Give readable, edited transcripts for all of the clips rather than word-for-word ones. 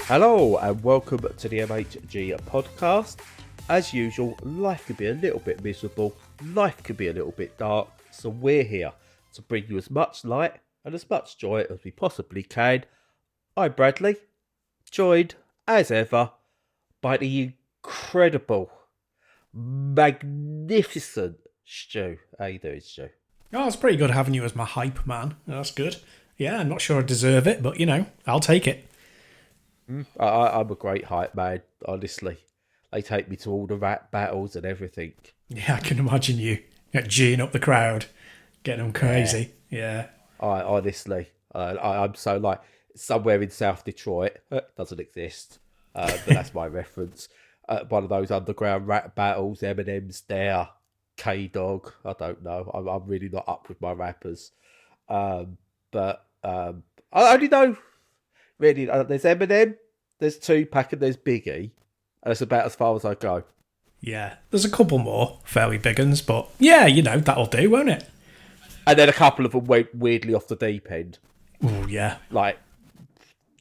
Hello and welcome to the MHG podcast. As usual, life can be a little bit miserable, life can be a little bit dark, so we're here to bring you as much light and as much joy as we possibly can. I'm Bradley, joined as ever by the incredible, magnificent Stu. How you doing, Stu? Oh, it's pretty good having you as my hype man. That's good. Yeah, I'm not sure I deserve it, but I'll take it. I'm a great hype man, honestly. They take me to all the rap battles and everything. Yeah, I can imagine you geeing up the crowd, getting them crazy. Yeah. I'm so like somewhere in South Detroit. Doesn't exist, but that's my reference. One of those underground rap battles. Eminem's there. K-Dog. I don't know. I'm really not up with my rappers. But I only know really. There's Eminem, there's Tupac, and there's Biggie. And that's about as far as I go. Yeah, there's a couple more fairly big ones, but yeah, that'll do, won't it? And then a couple of them went weirdly off the deep end. Oh, yeah. Like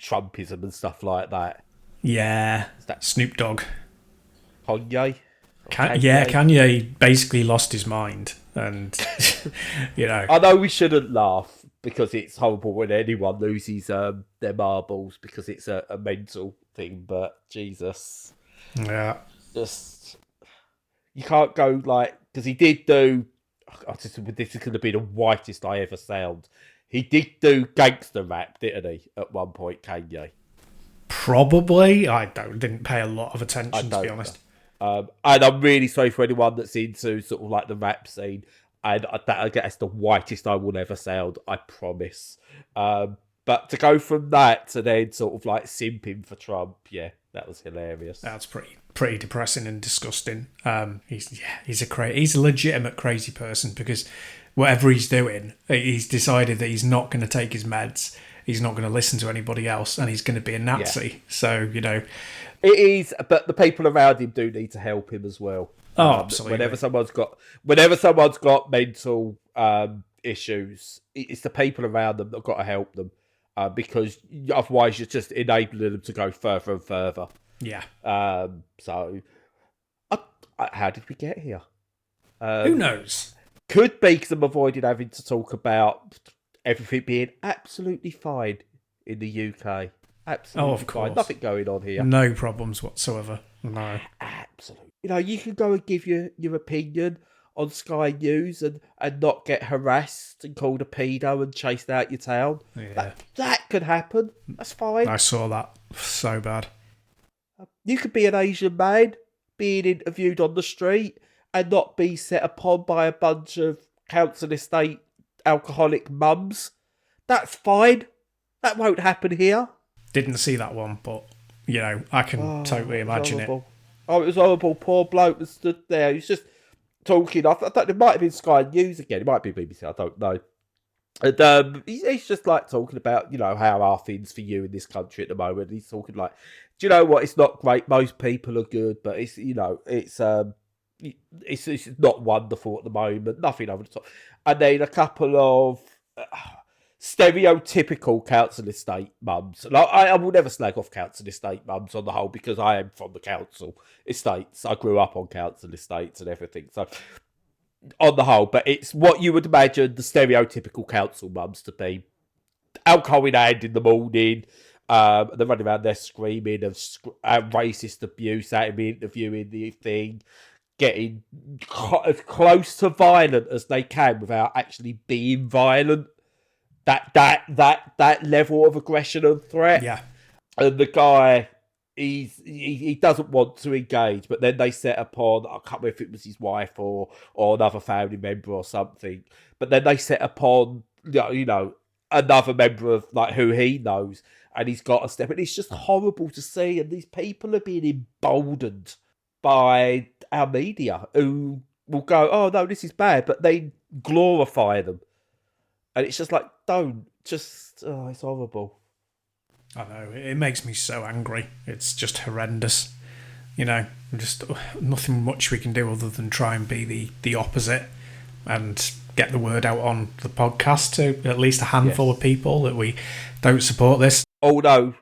Trumpism and stuff like that. Yeah. That Snoop Dogg. Kanye. Kanye basically lost his mind. And, I know we shouldn't laugh because it's horrible when anyone loses their marbles because it's a mental thing, but Jesus. Yeah. Just, you can't go like, because he did do, this is going to be the whitest I ever sound. He did do gangster rap, didn't he, at one point, Kanye? Probably. I didn't pay a lot of attention, to be honest. And I'm really sorry for anyone that's into sort of like the rap scene. And I guess the whitest I will ever sound, I promise. But to go from that to then sort of like simping for Trump, yeah, that was hilarious. That's pretty depressing and disgusting. He's a legitimate crazy person because whatever he's doing, he's decided that he's not going to take his meds. He's not going to listen to anybody else, and he's going to be a Nazi. Yeah. So it is. But the people around him do need to help him as well. Oh, absolutely. Whenever someone's got mental issues, it's the people around them that've got to help them, because otherwise you're just enabling them to go further and further. Yeah. So, how did we get here? Who knows? Could be because I'm avoiding having to talk about everything being absolutely fine in the UK. Absolutely of course. Fine. Nothing going on here. No problems whatsoever. No. Absolutely. You can go and give your opinion on Sky News and not get harassed and called a pedo and chased out your town. Yeah. That could happen. That's fine. I saw that. So bad. You could be an Asian man being interviewed on the street and not be set upon by a bunch of council estate alcoholic mums. That's fine. That won't happen here. Didn't see that one, but, I can totally imagine it. Oh, it was horrible. Poor bloke that stood there. He was just talking. I thought it might have been Sky News again. It might be BBC. I don't know. And he's just like talking about, how are things for you in this country at the moment. He's talking like, do you know what? It's not great. Most people are good, but it's not wonderful at the moment. Nothing over the top. And then a couple of stereotypical council estate mums. Like, I will never slag off council estate mums on the whole because I am from the council estates. I grew up on council estates and everything. So on the whole, but it's what you would imagine the stereotypical council mums to be. Alcohol in hand in the morning. They're running around there screaming of racist abuse out of me interviewing the thing. Getting as close to violent as they can without actually being violent. That level of aggression and threat. Yeah. And the guy, he doesn't want to engage, but then they set upon, I can't remember if it was his wife or another family member or something, but then they set upon, another member of like who he knows, and he's got a step, and it's just horrible to see, and these people are being emboldened by our media who will go, oh no, this is bad, but they glorify them. And it's just like, it's horrible. I know, it makes me so angry. It's just horrendous. Just nothing much we can do other than try and be the opposite and get the word out on the podcast to at least a handful of people that we don't support this. Although,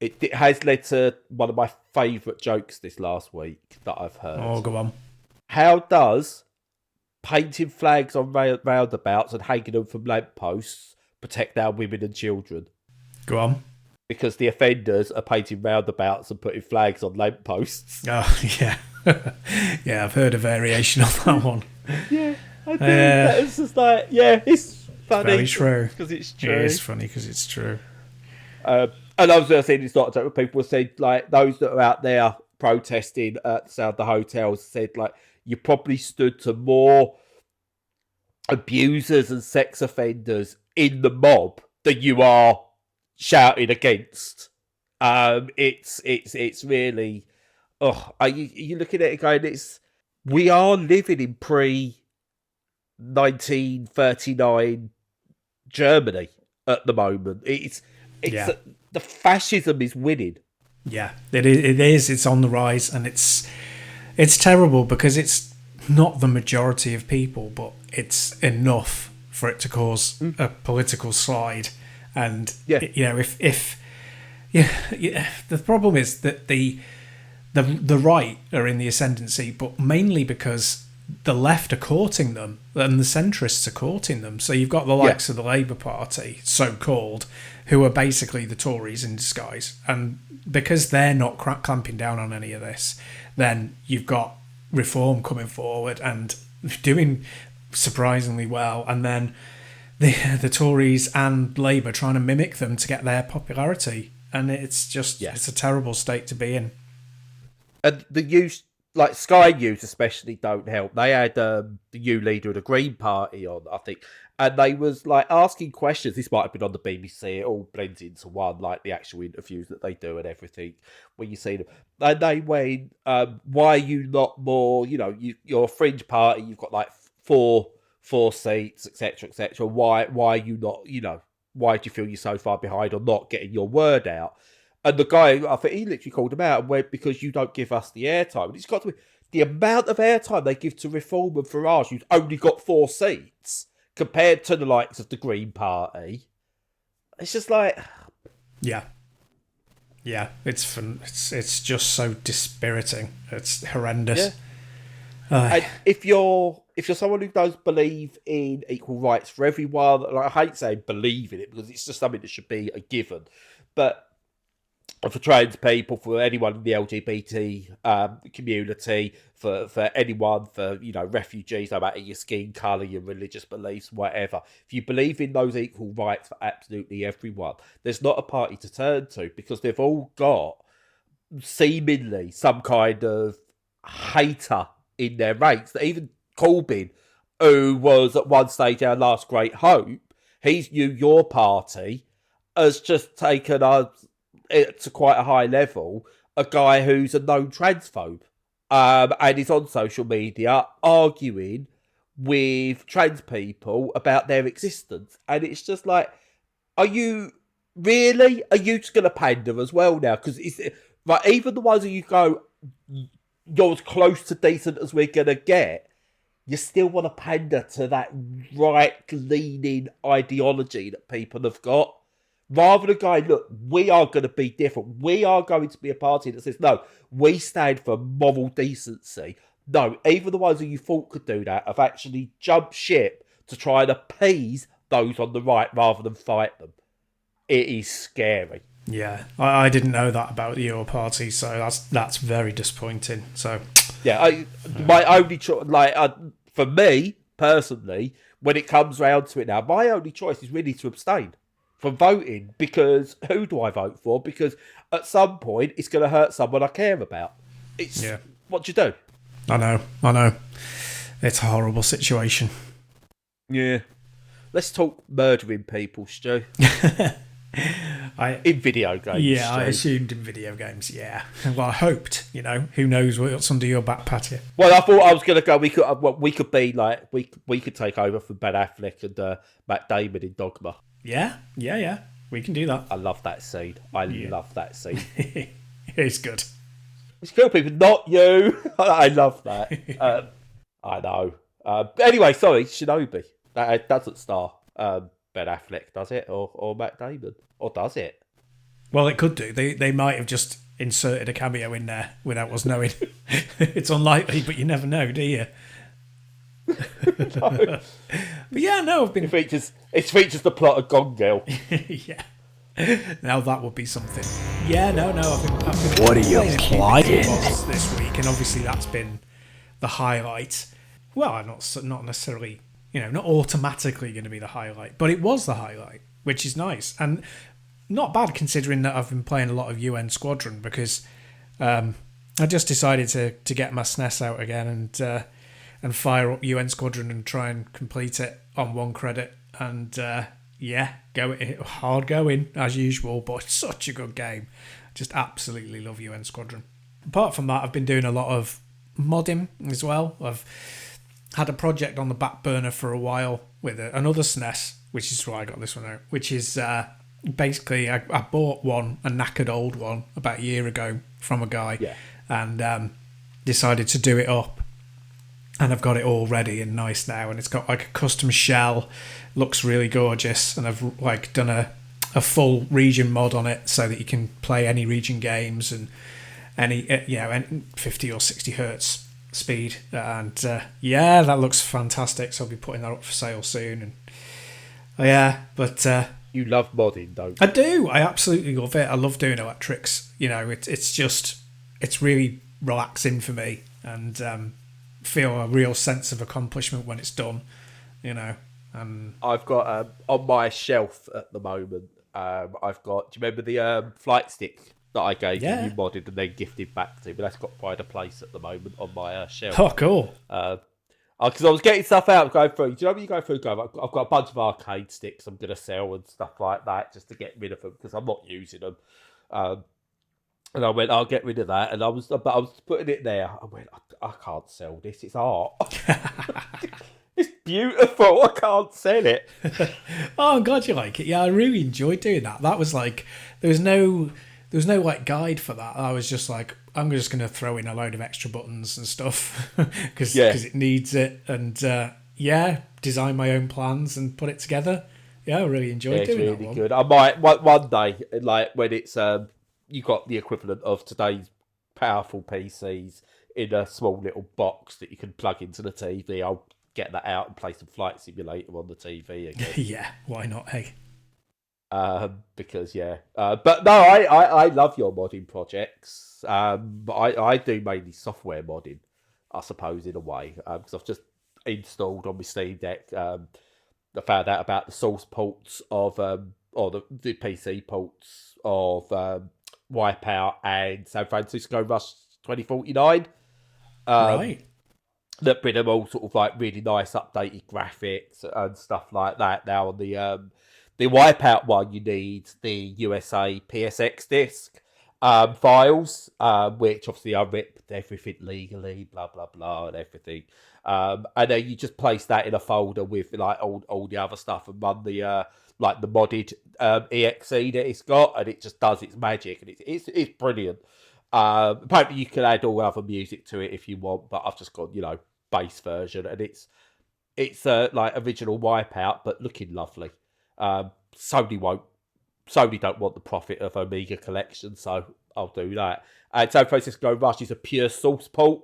It has led to one of my favourite jokes this last week that I've heard. Oh, go on. How does painting flags on roundabouts and hanging them from lampposts protect our women and children? Go on. Because the offenders are painting roundabouts and putting flags on lampposts. Oh, yeah. Yeah, I've heard a variation of that one. Yeah, I do. It's just like, it's funny. Very true. Because it's true. It is funny because it's true. And I was going to say, it's not a joke. People said, like, those that are out there protesting outside the hotels said, like, you probably stood to more abusers and sex offenders in the mob than you are shouting against. It's really, you looking at it going, we are living in pre-1939 Germany at the moment. The fascism is winning. Yeah, it is. It's on the rise, and it's terrible because it's not the majority of people, but it's enough for it to cause a political slide. And if the problem is that the right are in the ascendancy, but mainly because the left are courting them and the centrists are courting them. So you've got the likes of the Labour Party, so-called, who are basically the Tories in disguise. And because they're not clamping down on any of this, then you've got Reform coming forward and doing surprisingly well. And then the Tories and Labour trying to mimic them to get their popularity. And it's just, it's a terrible state to be in. And the use, like Sky News especially, don't help. They had the new leader of the Green Party on, I think, and they was like asking questions. This might have been on the BBC. It all blends into one, like the actual interviews that they do and everything when you see them. And they went, "Why are you not more? You're a fringe party. You've got like four seats, etc., etc. Why are you not? Why do you feel you're so far behind or not getting your word out?" And the guy, I think he literally called him out and went, "Because you don't give us the airtime." And it's got to be the amount of airtime they give to Reform and Farage, who's only got 4 seats, compared to the likes of the Green Party. It's just like, yeah, it's fun. It's just so dispiriting. It's horrendous. Yeah. And if you're someone who does believe in equal rights for everyone, like, I hate saying believe in it because it's just something that should be a given, but for trans people, for anyone in the LGBT community, for anyone, for refugees, no matter your skin colour, your religious beliefs, whatever. If you believe in those equal rights for absolutely everyone, there's not a party to turn to because they've all got seemingly some kind of hater in their ranks. That even Corbyn, who was at one stage our last great hope, he's your party, has just taken us to quite a high level, a guy who's a known transphobe, and is on social media arguing with trans people about their existence. And it's just like, are you just going to pander as well now? Because it's like, even the ones that you go, you're as close to decent as we're going to get, you still want to pander to that right-leaning ideology that people have got. Rather than going, look, we are going to be different. We are going to be a party that says, no, we stand for moral decency. No, even the ones who you thought could do that have actually jumped ship to try and appease those on the right rather than fight them. It is scary. Yeah, I didn't know that about your party, so that's very disappointing. So yeah, my only choice, for me personally, when it comes round to it now, my only choice is really to abstain from voting, because who do I vote for? Because at some point it's going to hurt someone I care about. What do you do? I know. It's a horrible situation. Yeah. Let's talk murdering people, Stu. In video games. Yeah, Stu. I assumed in video games, yeah. Well, I hoped, who knows what's under your back patio. Well, I thought I was going to go, we could be like, we could take over from Ben Affleck and Matt Damon in Dogma. Yeah. We can do that. I love that scene. Love that scene. It's good. It's cool, people, not you. I love that. I know. Anyway, sorry, Shinobi. That doesn't star Ben Affleck, does it? Or Matt Damon? Or does it? Well, it could do. They might have just inserted a cameo in there without us knowing. It's unlikely, but you never know, do you? No. But yeah, no, I've been. It features the plot of Gone Girl. Yeah. Now that would be something. Yeah, no. I've been What are you playing playing? this week, and obviously that's been the highlight. Well, not necessarily, not automatically going to be the highlight, but it was the highlight, which is nice and not bad considering that I've been playing a lot of UN Squadron because I just decided to get my SNES out again and fire up UN Squadron and try and complete it on one credit and. Go hard going as usual, but it's such a good game. Just absolutely love UN Squadron. Apart from that, I've been doing a lot of modding as well. I've had a project on the back burner for a while with another SNES, which is why I got this one out, which is basically I bought a knackered old one about a year ago from a guy and decided to do it up. And I've got it all ready and nice now, and it's got like a custom shell, looks really gorgeous, and I've like done a full region mod on it so that you can play any region games and any 50 or 60 hertz speed, and that looks fantastic. So I'll be putting that up for sale soon, and You love modding, don't you? I do. I absolutely love it. I love doing electrics. It's really relaxing for me, and feel a real sense of accomplishment when it's done, And I've got on my shelf at the moment. I've got. Do you remember the flight stick that I gave you modded and then gifted back to me? But that's got quite a place at the moment on my shelf. Oh, cool. Because I was getting stuff out, going through. Do you know when you go through? I've got a bunch of arcade sticks I'm going to sell and stuff like that just to get rid of them because I'm not using them. And I went, I'll get rid of that. And I was putting it there. I went, I can't sell this. It's art. It's beautiful. I can't sell it. Oh, I'm glad you like it. Yeah, I really enjoyed doing that. That was like, there was no like guide for that. I was just like, I'm just going to throw in a load of extra buttons and stuff because it needs it. And design my own plans and put it together. Yeah, I really enjoyed doing that one. It's really good. I might one day, like when it's you got the equivalent of today's powerful PCs in a small little box that you can plug into the TV. I'll get that out and play some Flight Simulator on the TV again. Yeah, why not? Hey, because but no, I love your modding projects. But I do mainly software modding, I suppose, in a way, because I've just installed on my Steam Deck. I found out about the source ports of or the PC ports of Wipeout and San Francisco Rush 2049. Right. That bring them all sort of like really nice updated graphics and stuff like that. Now on the Wipeout one, you need the USA PSX disc files, which obviously I ripped everything legally, blah blah blah, and everything. And then you just place that in a folder with like all the other stuff and run the like the modded exe that it's got, and it just does its magic, and it's brilliant. Apparently you can add all other music to it if you want, but I've just got base version, and it's like original Wipeout but looking lovely. Sony don't want the profit of Amiga collection, so I'll do that. And San Francisco Rush is a pure source port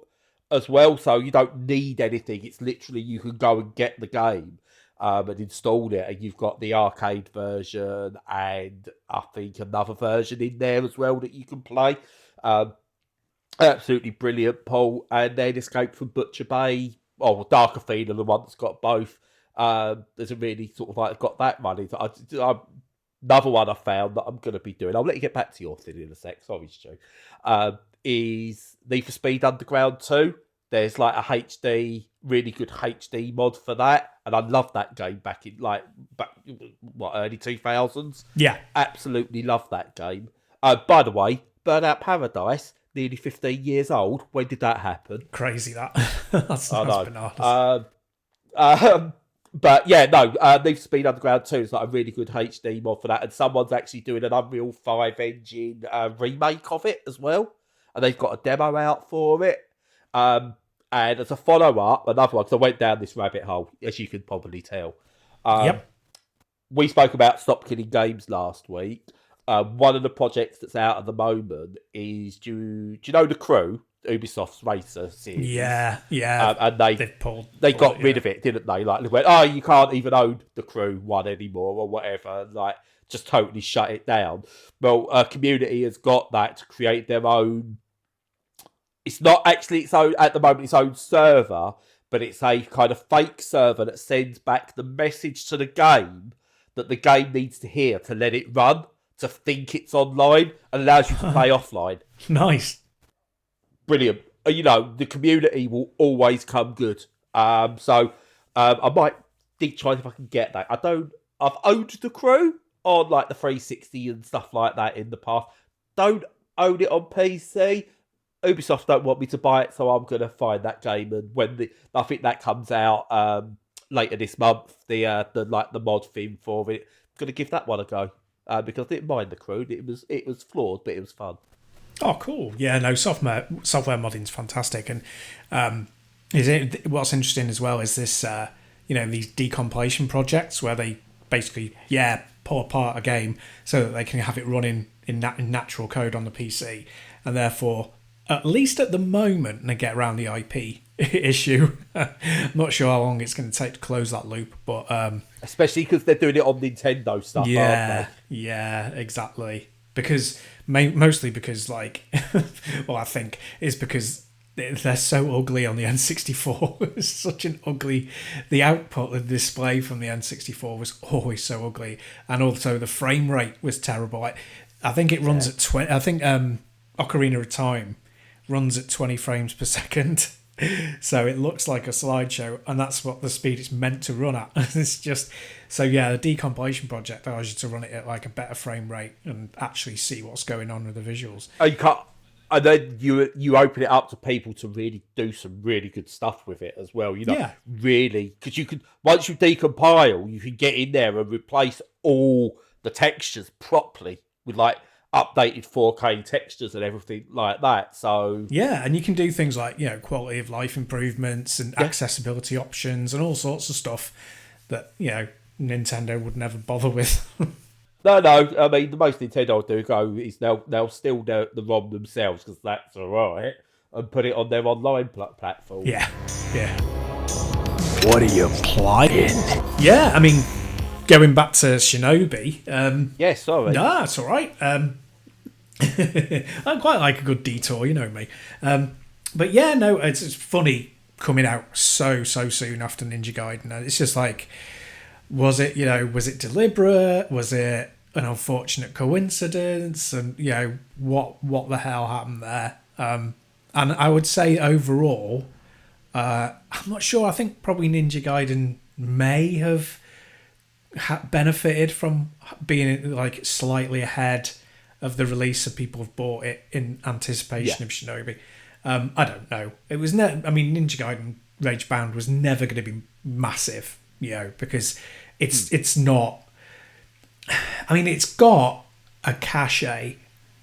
as well, so you don't need anything. It's literally you can go and get the game and install it, and you've got the arcade version and I think another version in there as well that you can play. Absolutely brilliant port. And then Escape from Butcher Bay, Dark Athena, the one that's got both. There's a really sort of like got that running. Another one I found that I'm going to be doing, I'll let you get back to your thing in a sec, sorry Stu, is Need for Speed Underground 2. There's like a really good HD mod for that, and I love that game back early 2000s. Yeah. Absolutely love that game. By the way, Burnout Paradise, nearly 15 years old. When did that happen? Crazy that. That's bananas. But yeah, no, Need for Speed Underground 2 is like a really good HD mod for that, and someone's actually doing an Unreal 5 engine remake of it as well, and they've got a demo out for it. And as a follow-up, another one, because I went down this rabbit hole, as you can probably tell. Yep. We spoke about Stop Killing Games last week. one of the projects that's out at the moment is do you know The Crew, Ubisoft's racer series? Yeah. And they pulled got it, rid of it, didn't they? Like, they went, oh, you can't even own The Crew one anymore or whatever. And, like, just totally shut it down. Well, Community has got that to create their own. It's not actually its own at the moment, its own server, but it's a kind of fake server that sends back the message to the game that the game needs to hear to let it run, to think it's online, and allows you to play offline. Nice. Brilliant. You know, the community will always come good. So I might try if I can get that. I've owned The Crew on like the 360 and stuff like that in the past. Don't own it on PC. Ubisoft don't want me to buy it, so I'm gonna find that game, and I think that comes out later this month, the mod thing for it. I'm gonna give that one a go because I didn't mind The Crew. It was flawed, but it was fun. Oh, cool. Yeah, no, software modding's fantastic, and what's interesting as well is this, these decompilation projects where they basically pull apart a game so that they can have it running in natural code on the PC, and therefore, at least at the moment, they get around the IP issue. I'm not sure how long it's going to take to close that loop, but especially because they're doing it on Nintendo stuff, aren't they? Yeah, exactly. Because mostly because I think it's because they're so ugly on the N64. It's such an ugly. The output, the display from the N64 was always so ugly, and also the frame rate was terrible. I think it runs at 20. I think Ocarina of Time runs at 20 frames per second. So it looks like a slideshow, and that's what the speed it's meant to run at. It's just the decompilation project allows you to run it at like a better frame rate and actually see what's going on with the visuals. Oh, you can't, and then you open it up to people to really do some really good stuff with it as well. Really, because you can, once you decompile, you can get in there and replace all the textures properly with like updated 4K textures and everything like that. So yeah, and you can do things like quality of life improvements and accessibility options and all sorts of stuff that Nintendo would never bother with. No. I mean, the most Nintendo will do is they'll steal the ROM themselves because that's all right, and put it on their online platform. Yeah. What are you playing? Yeah, I mean, going back to Shinobi. Sorry. No, it's all right. I quite like a good detour, you know me. But yeah, no, it's funny coming out so soon after Ninja Gaiden. It's just like, was it deliberate? Was it an unfortunate coincidence? And what the hell happened there? And I would say overall, I'm not sure. I think probably Ninja Gaiden may have benefited from being like slightly ahead of the release, of people have bought it in anticipation of Shinobi. I don't know. It was Ninja Gaiden Ragebound was never going to be massive, because it's not. I mean, it's got a cachet,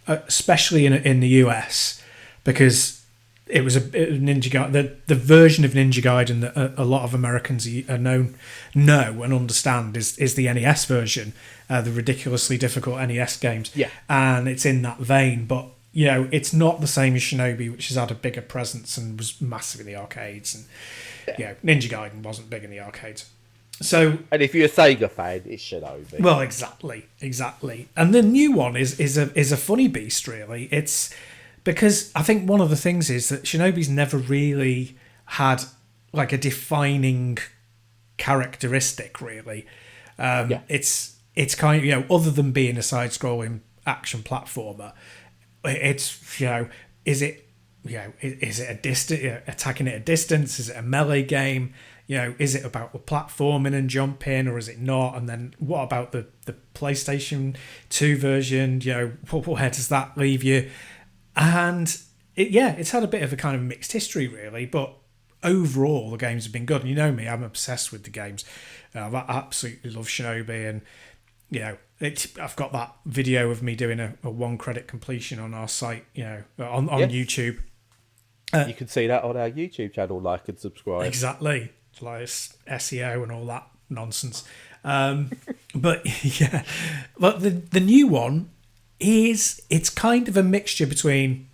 especially in the US, because it was a Ninja Gaiden. The version of Ninja Gaiden that a lot of Americans know and understand is the NES version, the ridiculously difficult NES games. Yeah, and it's in that vein, but it's not the same as Shinobi, which has had a bigger presence and was massive in the arcades. And Ninja Gaiden wasn't big in the arcades. So, and if you're a Sega fan, it's Shinobi. Well, exactly. And the new one is a funny beast, really. It's because I think one of the things is that Shinobi's never really had like a defining characteristic, really. It's kind of, other than being a side-scrolling action platformer, it's, is it a distance, attacking at a distance? Is it a melee game? Is it about the platforming and jumping, or is it not? And then what about the PlayStation 2 version? Where does that leave you? And it's had a bit of a kind of mixed history, really. But overall, the games have been good. And you know me, I'm obsessed with the games. I absolutely love Shinobi, and I've got that video of me doing a 1 credit completion on our site, on YouTube. You can see that on our YouTube channel, like and subscribe. Exactly. Like SEO and all that nonsense. But the new one, it's kind of a mixture between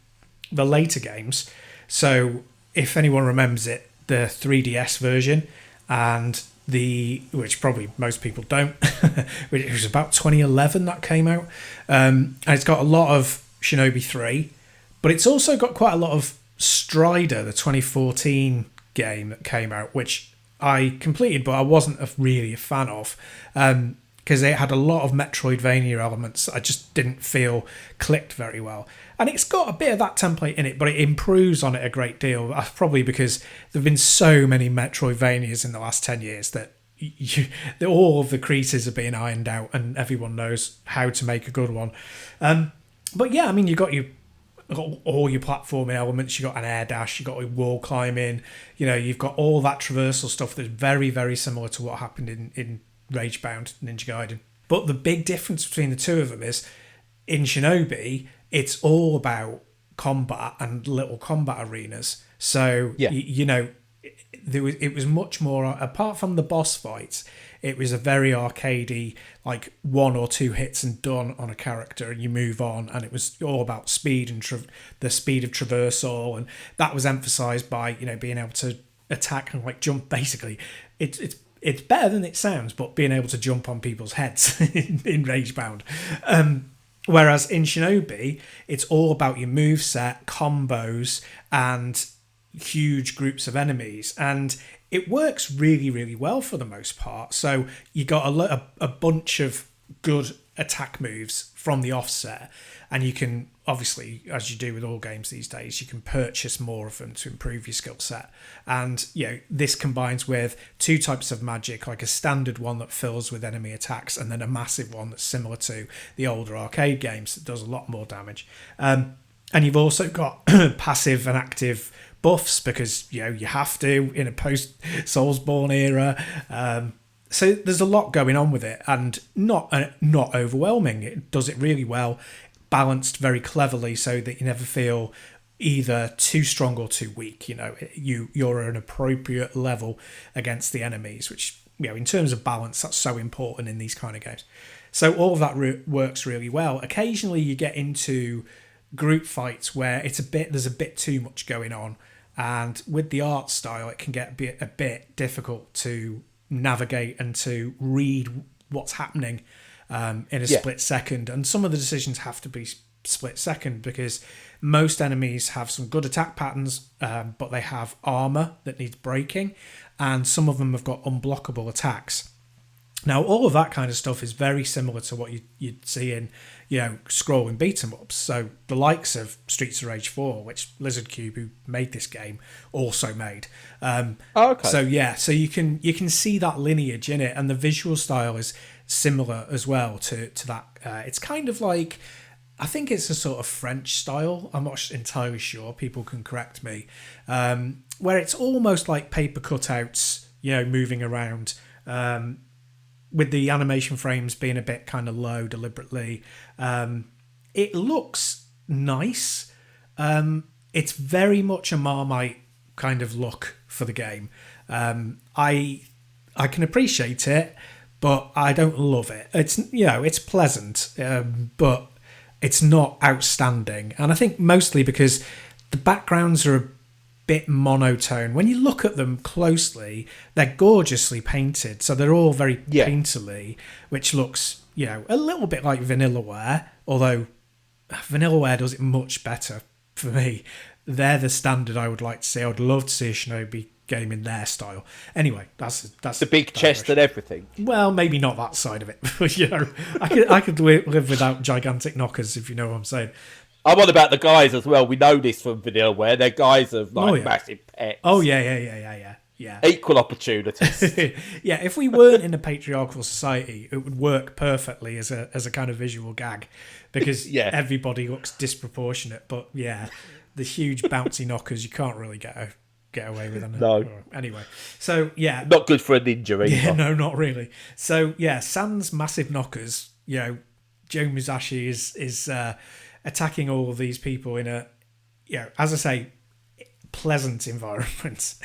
the later games. So if anyone remembers it, the 3DS version and which probably most people don't, which was about 2011 that came out. And it's got a lot of Shinobi 3, but it's also got quite a lot of Strider, the 2014 game that came out, which I completed, but I wasn't really a fan of. Because it had a lot of Metroidvania elements I just didn't feel clicked very well. And it's got a bit of that template in it, but it improves on it a great deal. Probably because there have been so many Metroidvanias in the last 10 years that all of the creases are being ironed out and everyone knows how to make a good one. But yeah, I mean, you've got all your platforming elements. You've got an air dash, you've got your wall climbing, you've got all that traversal stuff that's very, very similar to what happened in Ragebound, Ninja Gaiden. But the big difference between the two of them is in Shinobi, it's all about combat and little combat arenas. So, it was much more, apart from the boss fights, it was a very arcadey, like 1 or 2 hits and done on a character and you move on. And it was all about speed and the speed of traversal. And that was emphasized by, being able to attack and like jump. Basically, it's better than it sounds, but being able to jump on people's heads in Ragebound. Whereas in Shinobi, it's all about your moveset, combos, and huge groups of enemies. And it works really, really well for the most part. So you got a bunch of good attack moves from the offset, and you can obviously, as you do with all games these days, you can purchase more of them to improve your skill set. And this combines with 2 types of magic, like a standard one that fills with enemy attacks, and then a massive one that's similar to the older arcade games that does a lot more damage. And you've also got passive and active buffs because you have to in a post Soulsborne era. So there's a lot going on with it, and not overwhelming. It does it really well, balanced very cleverly, so that you never feel either too strong or too weak. You're at an appropriate level against the enemies, which in terms of balance, that's so important in these kind of games. So all of that works really well. Occasionally, you get into group fights where there's a bit too much going on, and with the art style, it can get a bit difficult to navigate and to read what's happening in a split second. And some of the decisions have to be split second because most enemies have some good attack patterns, but they have armor that needs breaking, and some of them have got unblockable attacks. Now, all of that kind of stuff is very similar to what you'd see in, scrolling beat-em-ups. So the likes of Streets of Rage 4, which Lizard Cube, who made this game, also made. Okay. So you can see that lineage in it, and the visual style is similar as well to that. It's kind of like, I think it's a sort of French style. I'm not entirely sure. People can correct me. Where it's almost like paper cutouts, moving around. With the animation frames being a bit kind of low deliberately. It looks nice. It's very much a Marmite kind of look for the game. I can appreciate it, but I don't love it. It's pleasant, but it's not outstanding. And I think mostly because the backgrounds are a bit monotone. When you look at them closely, they're gorgeously painted, so they're all very painterly, which looks a little bit like Vanillaware, although Vanillaware does it much better for me. They're the standard I would like to see. I would love to see a Shinobi game in their style. Anyway, that's the big chest and everything. Well, maybe not that side of it. I could live without gigantic knockers, if you know what I'm saying. I'm on about the guys as well. We know this from Vanillaware. They're guys of massive pets. Oh yeah. Equal opportunities. Yeah, if we weren't in a patriarchal society, it would work perfectly as a kind of visual gag, because everybody looks disproportionate. But the huge bouncy knockers, you can't really get away with them. No. Anyway, so not good for a ninja either. Yeah, no, not really. So Sans massive knockers. Joe Musashi is attacking all of these people in a, as I say, pleasant environment.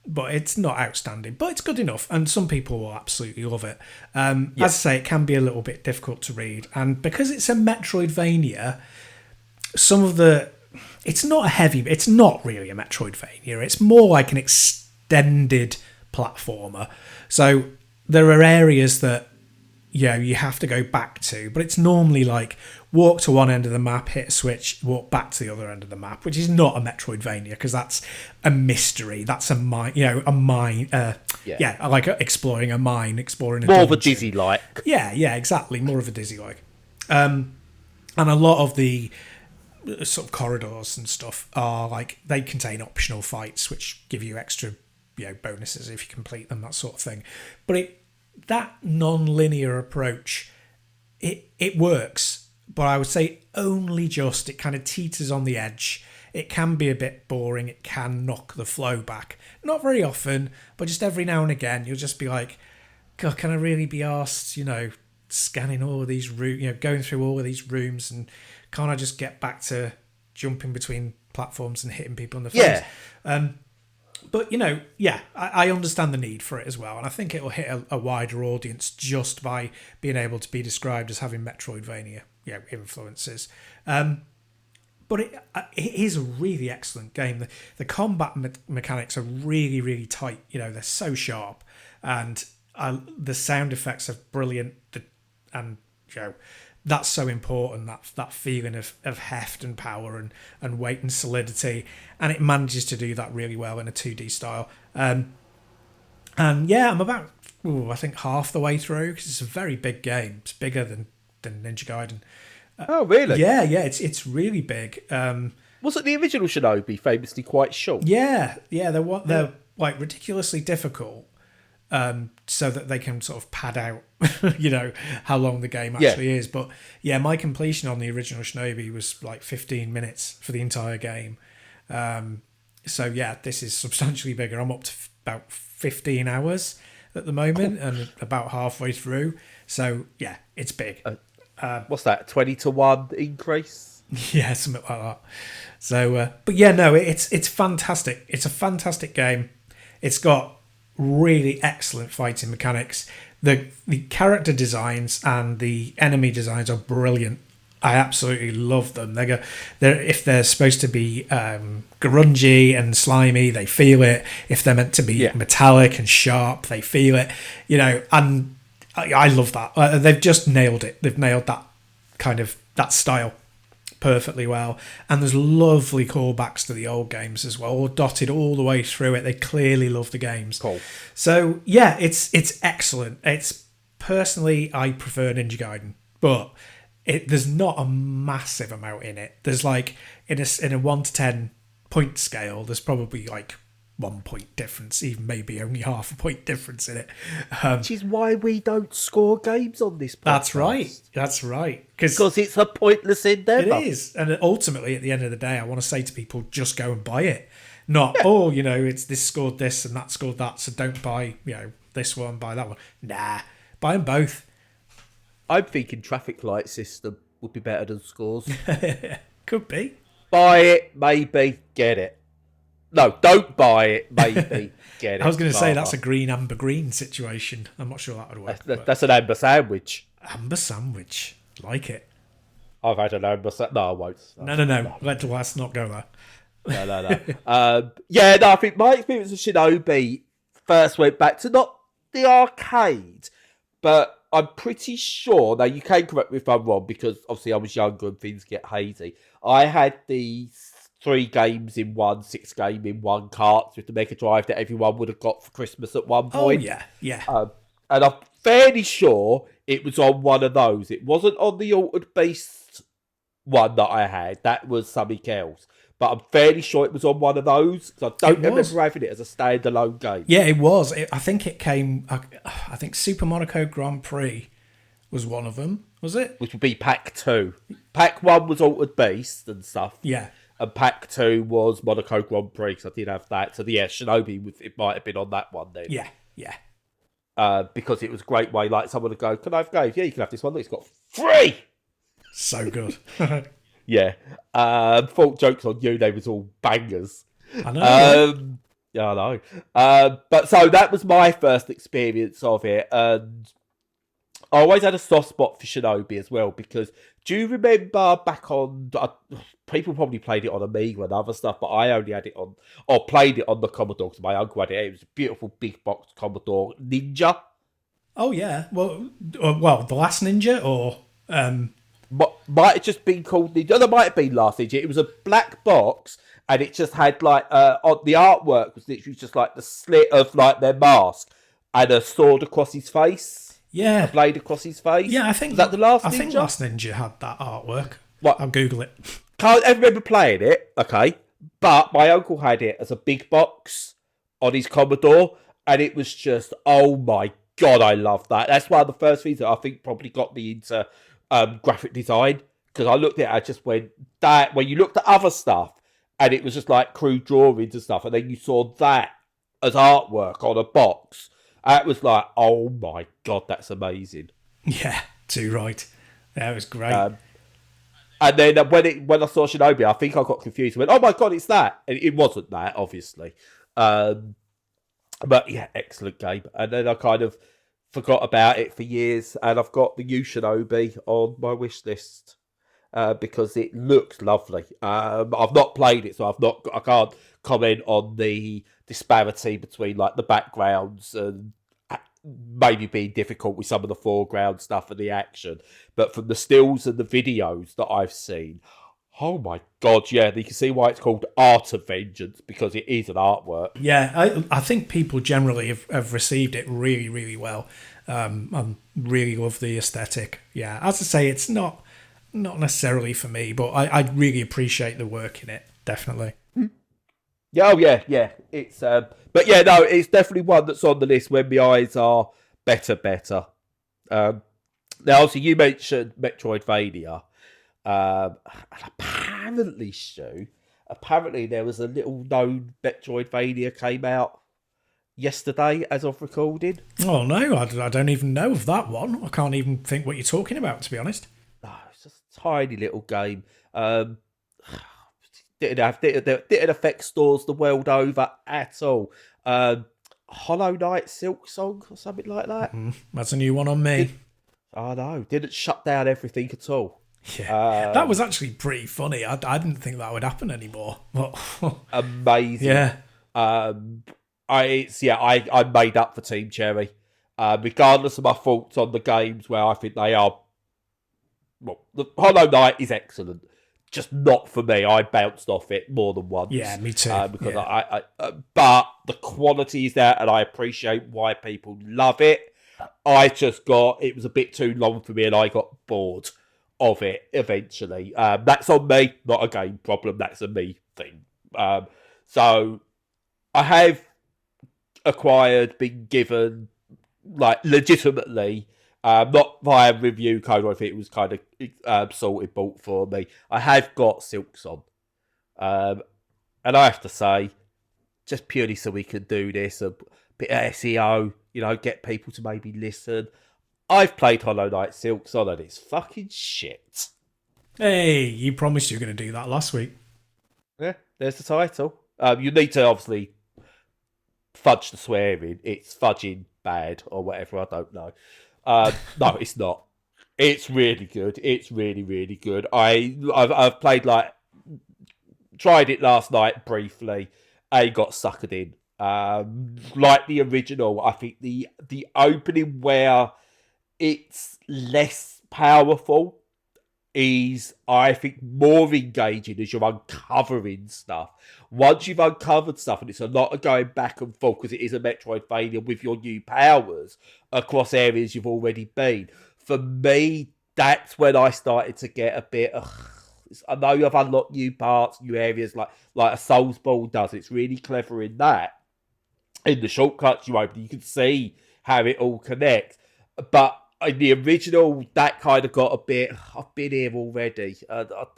but it's not outstanding. But it's good enough, and some people will absolutely love it. As I say, it can be a little bit difficult to read, and because it's a Metroidvania, some of the... It's not really a Metroidvania. It's more like an extended platformer. So there are areas that you have to go back to, but it's normally like walk to one end of the map, hit a switch, walk back to the other end of the map, which is not a Metroidvania because that's a mystery. That's a mine, I like exploring a mine, exploring a more dungeon. of a Dizzy-like. Yeah, exactly, more of a Dizzy-like. And a lot of the sort of corridors and stuff are like, they contain optional fights which give you extra bonuses if you complete them, that sort of thing. But that non-linear approach, it works, but I would say only just. It kind of teeters on the edge. It can be a bit boring. It can knock the flow back. Not very often, but just every now and again, you'll just be like, God, can I really be asked, scanning all of these rooms, going through all of these rooms, and can't I just get back to jumping between platforms and hitting people in the face? Yeah. But, I understand the need for it as well. And I think it will hit a wider audience just by being able to be described as having Metroidvania influences. But it is a really excellent game. The combat mechanics are really, really tight. They're so sharp. And the sound effects are brilliant. And that's so important, that feeling of heft and power and weight and solidity, and it manages to do that really well in a 2D style. And yeah, I'm about I think half the way through, because it's a very big game. It's bigger than Ninja Gaiden. Oh really? Yeah, it's really big. Wasn't the original Shinobi famously quite short? Yeah, they're like ridiculously difficult. So that they can sort of pad out, how long the game actually is. But yeah, my completion on the original Shinobi was like 15 minutes for the entire game. So yeah, this is substantially bigger. I'm up to about 15 hours at the moment and about halfway through. So yeah, it's big. What's that, 20-to-1 increase? Yeah, something like that. So, but yeah, no, it's fantastic. It's a fantastic game. It's got really excellent fighting mechanics. The character designs and the enemy designs are brilliant. I absolutely love them. If they're supposed to be grungy and slimy, they feel it. If they're meant to be metallic and sharp, they feel it. And I love that. They've just nailed it. They've nailed that style perfectly well, and there's lovely callbacks to the old games as well, all dotted all the way through it. They clearly love the games. Cool. So yeah, it's excellent. It's personally, I prefer Ninja Gaiden, but there's not a massive amount in it. There's like in a 1 to 10 point scale, there's probably like 1 point difference, even maybe only half a point difference in it. Which is why we don't score games on this podcast. That's right. Because it's a pointless endeavour. It is. And ultimately, at the end of the day, I want to say to people, just go and buy it. Not, it's this scored this and that scored that, so don't buy, this one, buy that one. Nah, buy them both. I'm thinking traffic light system would be better than scores. Could be. Buy it, maybe, get it. No, don't buy it, maybe get it. I was going to say that's a green, amber, green situation. I'm not sure that would work. That's an amber sandwich. Amber sandwich. Like it. I've had an amber sandwich. No, I won't. No. Let's not go there. No. I think my experience with Shinobi first went back to not the arcade, but I'm pretty sure, now you can correct me if I'm wrong, because obviously I was younger and things get hazy. I had the 3 games in one, 6 game in one carts with the Mega Drive that everyone would have got for Christmas at one point. Oh, yeah. And I'm fairly sure it was on one of those. It wasn't on the Altered Beast one that I had. That was something else. But I'm fairly sure it was on one of those, because I don't remember having it as a standalone game. Yeah, it was. I think it came... I think Super Monaco Grand Prix was one of them, was it? Which would be Pack 2. Pack 1 was Altered Beast and stuff. Yeah. And Pack 2 was Monaco Grand Prix, because I did have that. So yeah, Shinobi, it might have been on that one then. Yeah. Because it was a great way, like someone would go, can I have games? Yeah, you can have this one. Look, it's got 3! So good. Yeah. Fault jokes on you, they was all bangers. I know. Yeah, I know. But so that was my first experience of it, and I always had a soft spot for Shinobi as well, because do you remember back on, people probably played it on Amiga and other stuff, but I only had it on, or played it on the Commodore because my uncle had it. It was a beautiful big box Commodore Ninja. Oh yeah, well, the last Ninja, or Might have just been called Ninja. There might have been last Ninja. It was a black box, and it just had like, on the artwork was literally just like the slit of like their mask and a sword across his face. yeah, A blade across his face. yeah. I think was that the last Ninja? I think Last Ninja had that artwork. What? I'll Google it. Can't ever remember playing it, okay? But my uncle had it as a big box on his Commodore, and it was just, oh my god, I love that. That's one of the first things that I think probably got me into graphic design, because I looked at it, I just went, that, when you looked at other stuff, and it was just like crude drawings and stuff, and then you saw that as artwork on a box, it was like, oh my god, that's amazing. Yeah, too right. That was great. And then when I saw Shinobi, I think I got confused. I went, oh my god, it's that. And it wasn't that, obviously. But yeah, excellent game. And then I kind of forgot about it for years. And I've got the new Shinobi on my wish list because it looks lovely. I've not played it, so I can't comment on the disparity between like the backgrounds and maybe being difficult with some of the foreground stuff and the action, but from the stills and the videos that I've seen, oh my god, yeah, you can see why it's called Art of Vengeance, because it is an artwork. Yeah, I think people generally have received it really, really well. I really love the aesthetic. Yeah, as I say, it's not necessarily for me, but I really appreciate the work in it, definitely. Yeah, oh yeah. It's but yeah, no, it's definitely one that's on the list when my eyes are better. Now, obviously, you mentioned Metroidvania. And apparently, Stu, there was a little known Metroidvania came out yesterday as of recording. Oh no, I don't even know of that one. I can't even think what you're talking about, to be honest. No, it's just a tiny little game. Didn't affect stores the world over at all. Hollow Knight Silksong or something like that. That's a new one on me. I know. Didn't shut down everything at all. Yeah, that was actually pretty funny. I didn't think that would happen anymore. But amazing. Yeah. I made up for Team Cherry. Regardless of my thoughts on the games where I think they are. Well, the Hollow Knight is excellent. Just not for me. I bounced off it more than once. Yeah, me too. Because but the quality is there, and I appreciate why people love it. It was a bit too long for me, and I got bored of it eventually. That's on me, not a game problem. That's a me thing. So I have been given, like, legitimately. Not via review code or if it was kind of sorted bought for me. I have got Silksong. And I have to say, just purely so we can do this, a bit of SEO, get people to maybe listen. I've played Hollow Knight Silksong and it's fucking shit. Hey, you promised you were going to do that last week. Yeah, there's the title. You need to obviously fudge the swearing. It's fudging bad or whatever, I don't know. No, it's not. It's really good. It's really, really good. I've played tried it last night briefly. I got suckered in. Like the original, I think the opening where it's less powerful is, I think, more engaging as you're uncovering stuff. Once you've uncovered stuff, and it's a lot of going back and forth because it is a Metroidvania with your new powers across areas you've already been. For me, that's when I started to get a bit. I know you've unlocked new parts, new areas, like a Souls Ball does. It's really clever in that. In the shortcuts you open, you can see how it all connects. But in the original, that kind of got a bit. I've been here already. I don't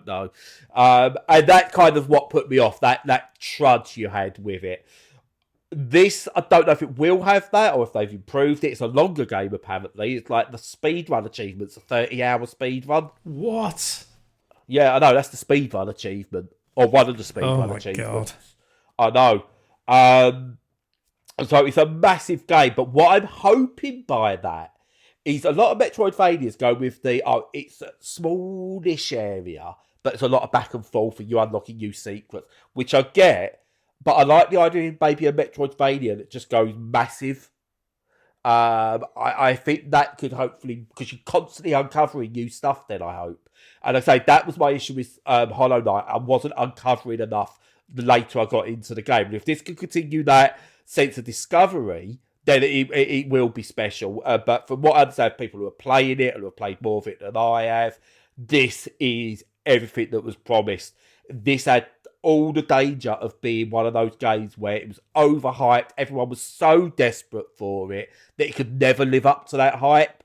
know. And that kind of what put me off. That trudge you had with it. This, I don't know if it will have that or if they've improved it. It's a longer game apparently. It's like the speedrun achievement's a 30-hour speedrun. What? Yeah, I know that's the speedrun achievement. or one of the speedrun Oh my achievements. God. I know. So it's a massive game, but what I'm hoping by that is a lot of Metroidvanias go with it's a smallish area, but it's a lot of back and forth and you're unlocking new secrets, which I get, but I like the idea of maybe a Metroidvania that just goes massive. I think that could hopefully, because you're constantly uncovering new stuff then, I hope. And I say that was my issue with Hollow Knight. I wasn't uncovering enough the later I got into the game. And if this can continue that sense of discovery, then it will be special. But from what I understand, people who are playing it and who have played more of it than I have, this is everything that was promised. This had all the danger of being one of those games where it was overhyped. Everyone was so desperate for it that it could never live up to that hype.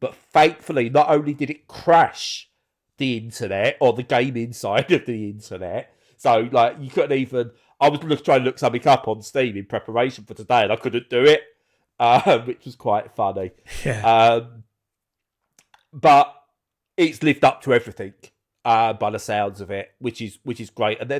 But thankfully, not only did it crash the internet or the game inside of the internet, so like you couldn't even. I was trying to look something up on Steam in preparation for today, and I couldn't do it, which was quite funny. Yeah. But it's lived up to everything by the sounds of it, which is great. And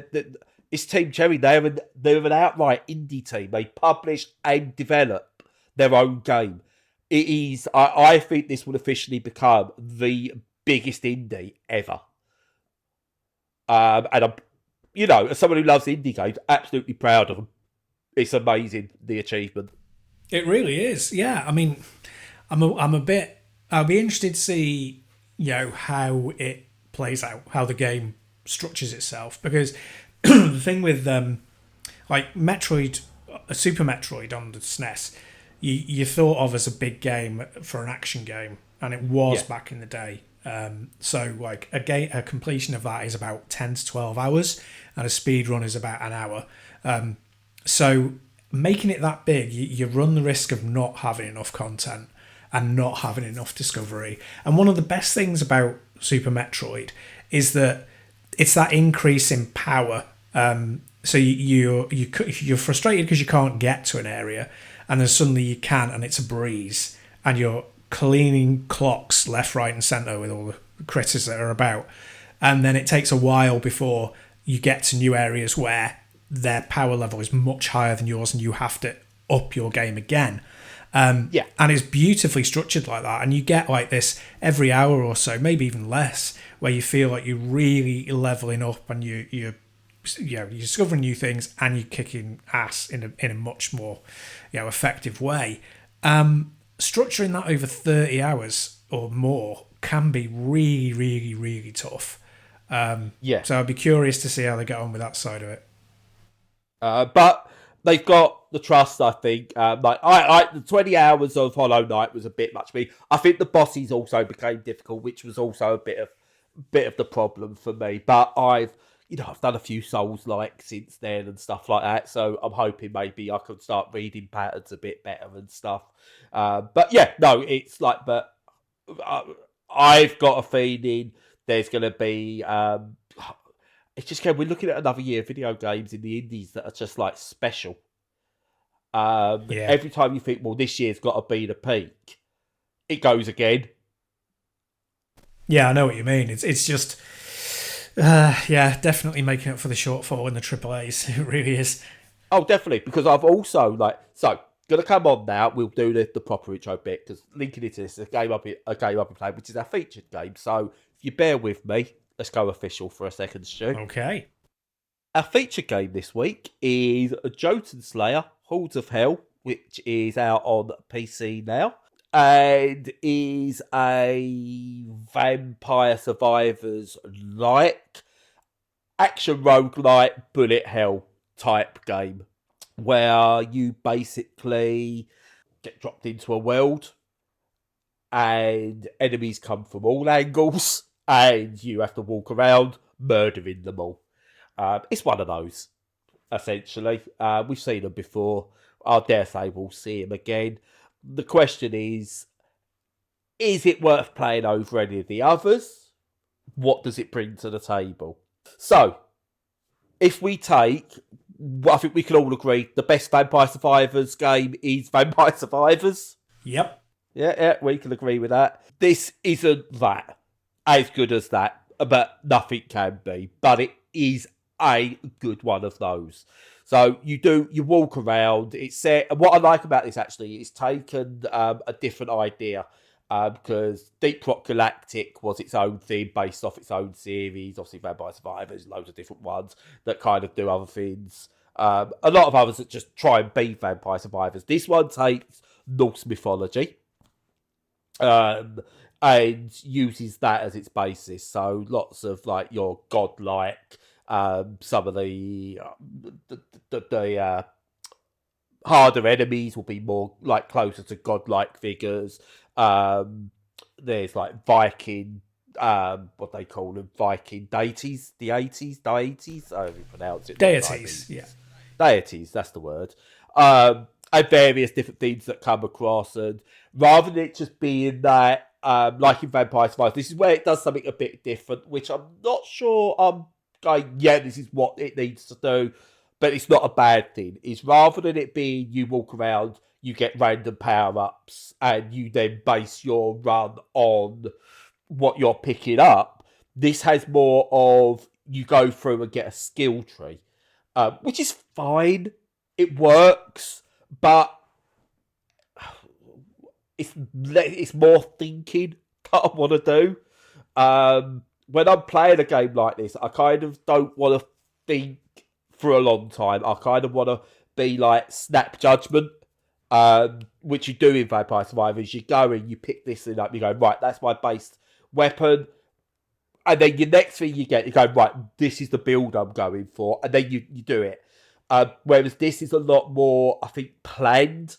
it's Team Cherry. They're an outright indie team. They publish and develop their own game. It is. I think this will officially become the biggest indie ever. And I'm, as someone who loves indie games, absolutely proud of them. It's amazing, the achievement. It really is. Yeah. I mean, I'll be interested to see, how it plays out, how the game structures itself, because the thing with like Metroid, Super Metroid on the SNES, you thought of as a big game for an action game, and it was back in the day. So like a completion of that is about 10 to 12 hours, and a speed run is about an hour. So making it that big, you run the risk of not having enough content and not having enough discovery. And one of the best things about Super Metroid is that it's that increase in power. So you're frustrated because you can't get to an area, and then suddenly you can, and it's a breeze, and you're cleaning clocks left, right, and centre with all the critters that are about. And then it takes a while before you get to new areas where their power level is much higher than yours, and you have to up your game again. And it's beautifully structured like that, and you get like this every hour or so, maybe even less, where you feel like you're really leveling up, and you're discovering new things, and you're kicking ass in a much more effective way. Structuring that over 30 hours or more can be really, really, really tough. So I'd be curious to see how they get on with that side of it. But they've got the trust, I think. The 20 hours of Hollow Knight was a bit much for me. I think the bosses also became difficult, which was also a bit of the problem for me. But I've done a few Souls-like since then and stuff like that, so I'm hoping maybe I can start reading patterns a bit better and stuff. It's like, but I've got a feeling there's going to be. It's just we're looking at another year of video games in the indies that are just like special. Every time you think, well, this year's got to be the peak, it goes again. Yeah, I know what you mean. It's just. Definitely making up for the shortfall in the AAAs. It really is. Oh, definitely, because I've also going to come on now. We'll do the proper intro bit, because linking it to this is a game I've been playing, which is our featured game. So if you bear with me, let's go official for a second, Stu. Okay. Our featured game this week is Jotunnslayer, Hordes of Hell, which is out on PC now, and is a Vampire Survivors-like action roguelite bullet hell type game, where you basically get dropped into a world and enemies come from all angles and you have to walk around murdering them all. It's one of those, essentially. We've seen them before. I dare say we'll see them again. The question is it worth playing over any of the others? What does it bring to the table? So, if we take, I think we can all agree, the best Vampire Survivors game is Vampire Survivors. Yep. Yeah, we can agree with that. This isn't that, as good as that, but nothing can be. But it is a good one of those. So you walk around. It's set. And what I like about this actually, it's taken a different idea. Because Deep Rock Galactic was its own thing based off its own series. Obviously, Vampire Survivors, loads of different ones that kind of do other things. A lot of others that just try and be Vampire Survivors. This one takes Norse mythology and uses that as its basis. So lots of like your godlike, some of the harder enemies will be more like closer to godlike figures. There's like Viking, what they call them, Viking deities, deities. I don't even pronounce it. Deities, yeah. Deities, that's the word. And various different things that come across. And rather than it just being that, like in Vampire Survivors, this is where it does something a bit different, which I'm not sure I'm going, yeah, this is what it needs to do. But it's not a bad thing. It's rather than it being you walk around, you get random power-ups, and you then base your run on what you're picking up. This has more of you go through and get a skill tree, which is fine. It works, but it's more thinking that I want to do. When I'm playing a game like this, I kind of don't want to think for a long time. I kind of want to be like snap judgment, which you do in Vampire Survivors. You go and you pick this thing up, you go, right, that's my base weapon. And then your next thing you go, right, this is the build I'm going for. And then you do it. Whereas this is a lot more, I think, planned.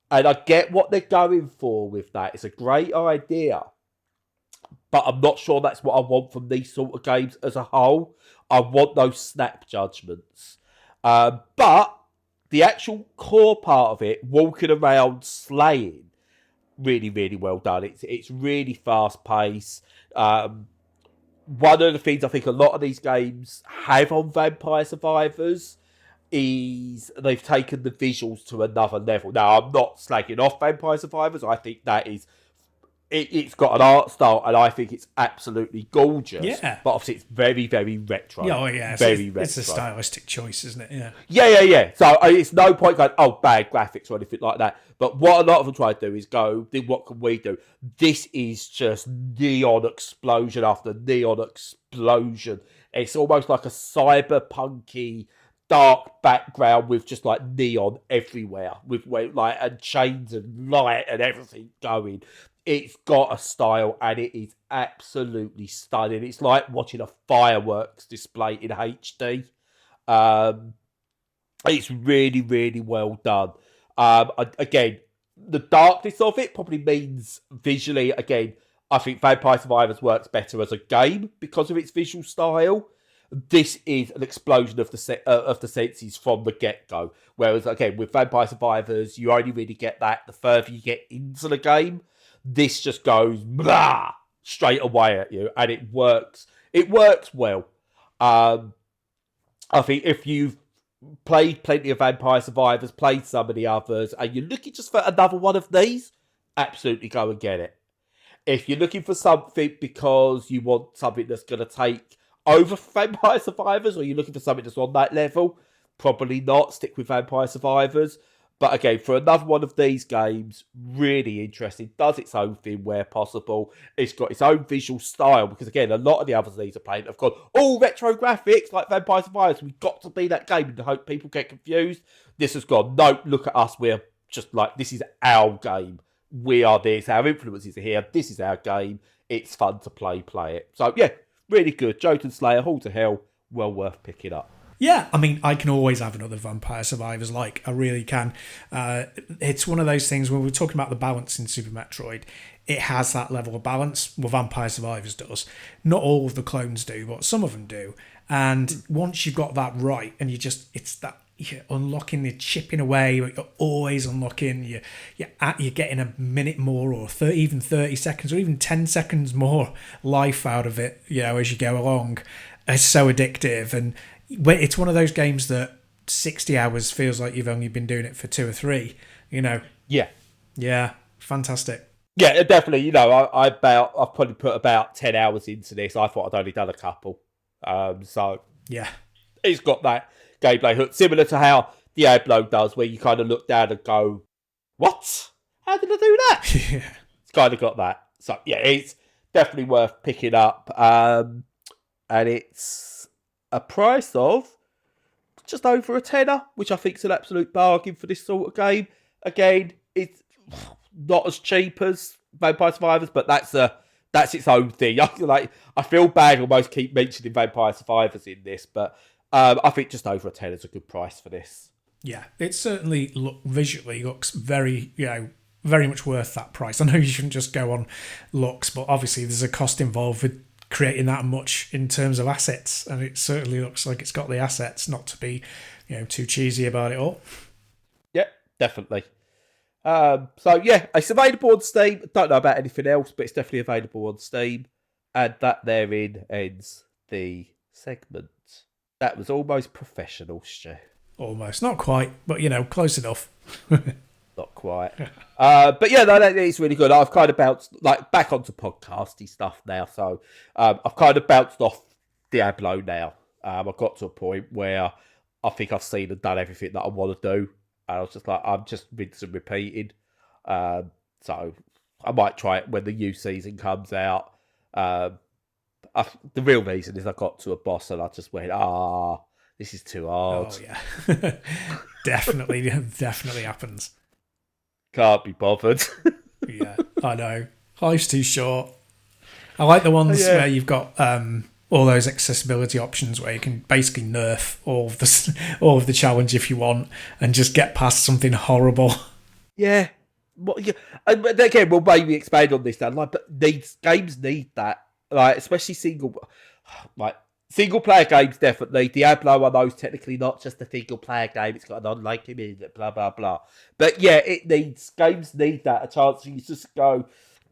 And I get what they're going for with that. It's a great idea. But I'm not sure that's what I want from these sort of games as a whole. I want those snap judgments. But the actual core part of it, walking around slaying, really, really well done. It's really fast paced. One of the things I think a lot of these games have on Vampire Survivors is they've taken the visuals to another level. Now, I'm not slagging off Vampire Survivors. I think that is... It's got an art style, and I think it's absolutely gorgeous. Yeah. But obviously, it's very, very retro. Yeah, retro. It's a stylistic choice, isn't it? Yeah. Yeah. So it's no point going, oh, bad graphics or anything like that. But what a lot of them try to do is go, what can we do? This is just neon explosion after neon explosion. It's almost like a cyberpunky dark background with just like neon everywhere, with like and chains and light and everything going. It's got a style and it is absolutely stunning. It's like watching a fireworks display in HD. It's really, really well done. Again, the darkness of it probably means visually, again, I think Vampire Survivors works better as a game because of its visual style. This is an explosion of the senses from the get-go. Whereas, again, with Vampire Survivors, you only really get that the further you get into the game. This just goes blah, straight away at you, and it works. It works well. I think if you've played plenty of Vampire Survivors, played some of the others, and you're looking just for another one of these, absolutely go and get it. If you're looking for something because you want something that's going to take over Vampire Survivors, or you're looking for something that's on that level, probably not. Stick with Vampire Survivors. But again, for another one of these games, really interesting. Does its own thing where possible. It's got its own visual style. Because again, a lot of the others these are playing have gone, oh, retro graphics like Vampire Survivors. We've got to be that game. And I hope people get confused. This has gone, no, look at us. We're just like, this is our game. We are this. Our influences are here. This is our game. It's fun to play it. So yeah, really good. Jotunnslayer, Hordes of Hell, well worth picking up. Yeah, I mean, I can always have another Vampire Survivors, like, I really can. It's one of those things, when we're talking about the balance in Super Metroid, it has that level of balance. Well, Vampire Survivors does. Not all of the clones do, but some of them do. And once you've got that right, and it's that, you're unlocking, you're chipping away, you're always unlocking, you're getting a minute more, or 30 seconds, or even 10 seconds more life out of it, as you go along. It's so addictive, and it's one of those games that 60 hours feels like you've only been doing it for 2 or 3, Yeah, fantastic. Yeah, definitely. I've probably put about 10 hours into this. I thought I'd only done a couple. So yeah, it's got that gameplay hook, similar to how Diablo does, where you kind of look down and go, "What? How did I do that?" Yeah. It's kind of got that. So yeah, it's definitely worth picking up, and it's a price of just over a tenner, which I think is an absolute bargain for this sort of game. Again, it's not as cheap as Vampire Survivors, but that's its own thing. I feel bad almost keep mentioning Vampire Survivors in this, but I think just over a tenner is a good price for this. Yeah, it certainly visually looks very, very much worth that price. I know you shouldn't just go on looks, but obviously there's a cost involved with creating that much in terms of assets, and it certainly looks like it's got the assets, not to be, too cheesy about it all. Yeah, definitely. So yeah, it's available on Steam. I don't know about anything else, but it's definitely available on Steam. And that therein ends the segment. That was almost professional, Stu. Almost, not quite, but close enough. Not quite. But yeah, no, it's really good. I've kind of bounced back onto podcasty stuff now. So I've kind of bounced off Diablo now. I've got to a point where I think I've seen and done everything that I want to do. And I was just like, I'm just rinsing and repeating. So I might try it when the new season comes out. The real reason is I got to a boss and I just went, this is too hard. Oh, yeah. Definitely happens. Can't be bothered. Yeah, I know. Life's too short. I like the ones where you've got all those accessibility options where you can basically nerf all of the challenge if you want and just get past something horrible. Yeah. Well, yeah. And again, we'll maybe expand on this, Dan. But games need that. Especially single player games, definitely. Diablo, I know, is technically not just a single player game. It's got an online community, blah, blah, blah. But yeah, games need that. A chance for you to just go,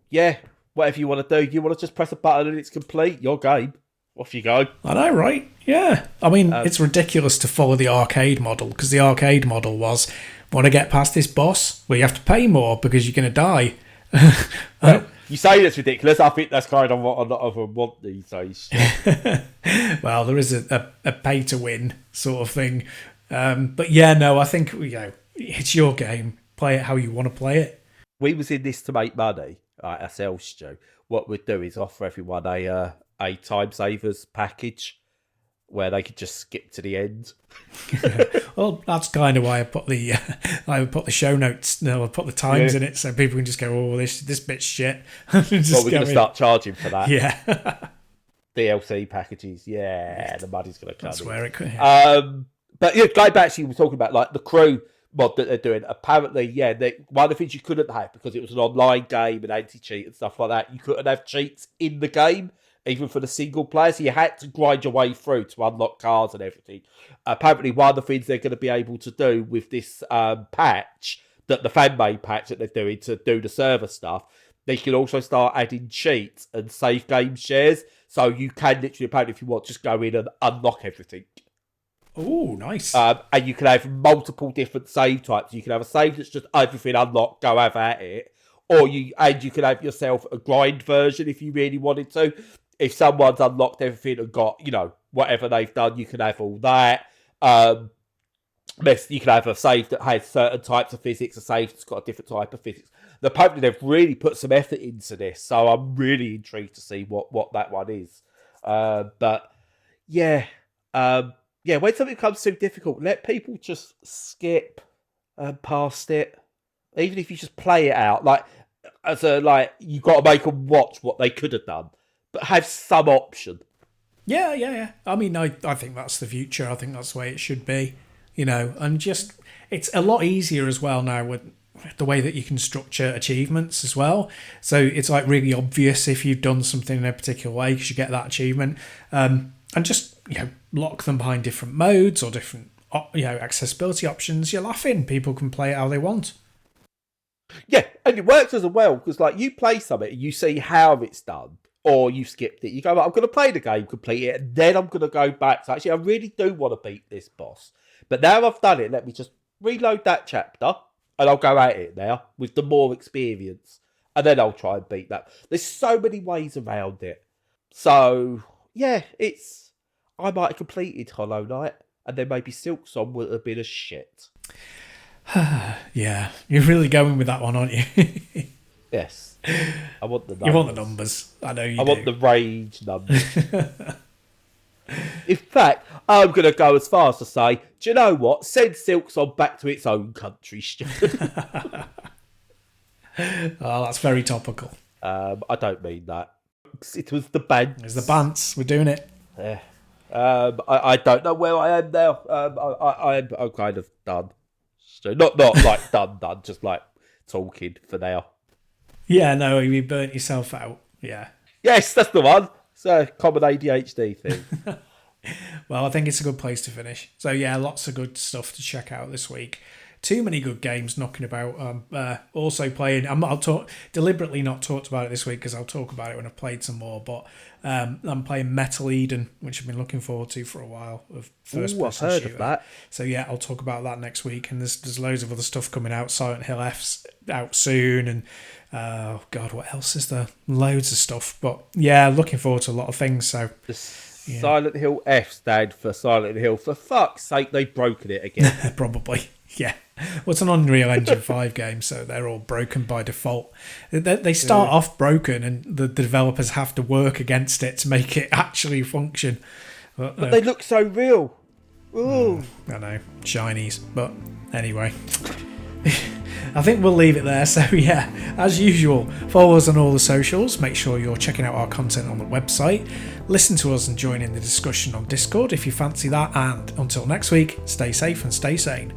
yeah, whatever you want to do. You want to just press a button and it's complete. Your game. Off you go. I know, right? Yeah. I mean, it's ridiculous to follow the arcade model, because the arcade model was, want to get past this boss? Well, you have to pay more because you're going to die. Well, you say that's ridiculous. I think that's kind of what a lot of them want these days. Well, there is a pay-to-win sort of thing. But yeah, no, I think it's your game. Play it how you want to play it. We was in this to make money, ourselves, Stu. What we'd do is offer everyone a time savers package where they could just skip to the end. Well, that's kind of why I put the show notes. No, I put the times in it so people can just go, "Oh, this bit's shit." Well, we're going to start charging for that. Yeah. DLC packages. Yeah, the money's going to come. That's where it could. But yeah, going back to you were talking about the crew mod that they're doing. Apparently, one of the things you couldn't have because it was an online game and anti-cheat and stuff like that. You couldn't have cheats in the game, even for the single player, so you had to grind your way through to unlock cars and everything. Apparently, one of the things they're going to be able to do with this patch, the fan-made patch that they're doing to do the server stuff, they can also start adding cheats and save game shares, so you can literally, apparently, if you want, just go in and unlock everything. Oh, nice. And you can have multiple different save types. You can have a save that's just everything unlocked, go have at it. Or you can have yourself a grind version if you really wanted to. If someone's unlocked everything and got, whatever they've done, you can have all that. You can have a save that has certain types of physics, a save that's got a different type of physics. Apparently, they've really put some effort into this, so I'm really intrigued to see what that one is. But yeah, when something becomes too difficult, let people just skip past it. Even if you just play it out, you got to make them watch what they could have done, but have some option. Yeah. I mean, I think that's the future. I think that's the way it should be, and just, it's a lot easier as well now with the way that you can structure achievements as well. So it's really obvious if you've done something in a particular way because you get that achievement, and just, lock them behind different modes or different, accessibility options. You're laughing. People can play it how they want. Yeah, and it works as well, because you play something and you see how it's done, or you skipped it. You go, I'm going to play the game, complete it, and then I'm going to go back. So actually, I really do want to beat this boss. But now I've done it, let me just reload that chapter, and I'll go at it now with the more experience. And then I'll try and beat that. There's so many ways around it. So, yeah, I might have completed Hollow Knight, and then maybe Silksong would have been a shit. Yeah, you're really going with that one, aren't you? Yes. I want the numbers. You want the numbers. I know you do. I want the rage numbers. In fact, I'm going to go as far as to say, do you know what? Send Silksong back to its own country. Oh, that's very topical. I don't mean that. It was the band. It's the bants. We're doing it. Yeah. I don't know where I am now. I'm kind of done. So not like done, just like talking for now. Yeah, no, you burnt yourself out. Yeah. Yes, that's the one. It's a common ADHD thing. Well, I think it's a good place to finish. So yeah, lots of good stuff to check out this week. Too many good games knocking about. Also playing. I'll deliberately not talked about it this week because I'll talk about it when I've played some more. But I'm playing Metal Eden, which I've been looking forward to for a while. Of first person I've heard shooter. of that. So yeah, I'll talk about that next week. And there's loads of other stuff coming out. Silent Hill F's out soon, and oh god, what else is there? Loads of stuff. But yeah, looking forward to a lot of things. So. Yeah. Silent Hill F stand for Silent Hill. For fuck's sake, they've broken it again. Probably, yeah. Well, it's an Unreal Engine 5 game, so they're all broken by default. They start off broken, and the developers have to work against it to make it actually function. But they look so real. Ooh. I know, shinies. But anyway, I think we'll leave it there. So yeah, as usual, follow us on all the socials. Make sure you're checking out our content on the website. Listen to us and join in the discussion on Discord if you fancy that. And until next week, stay safe and stay sane.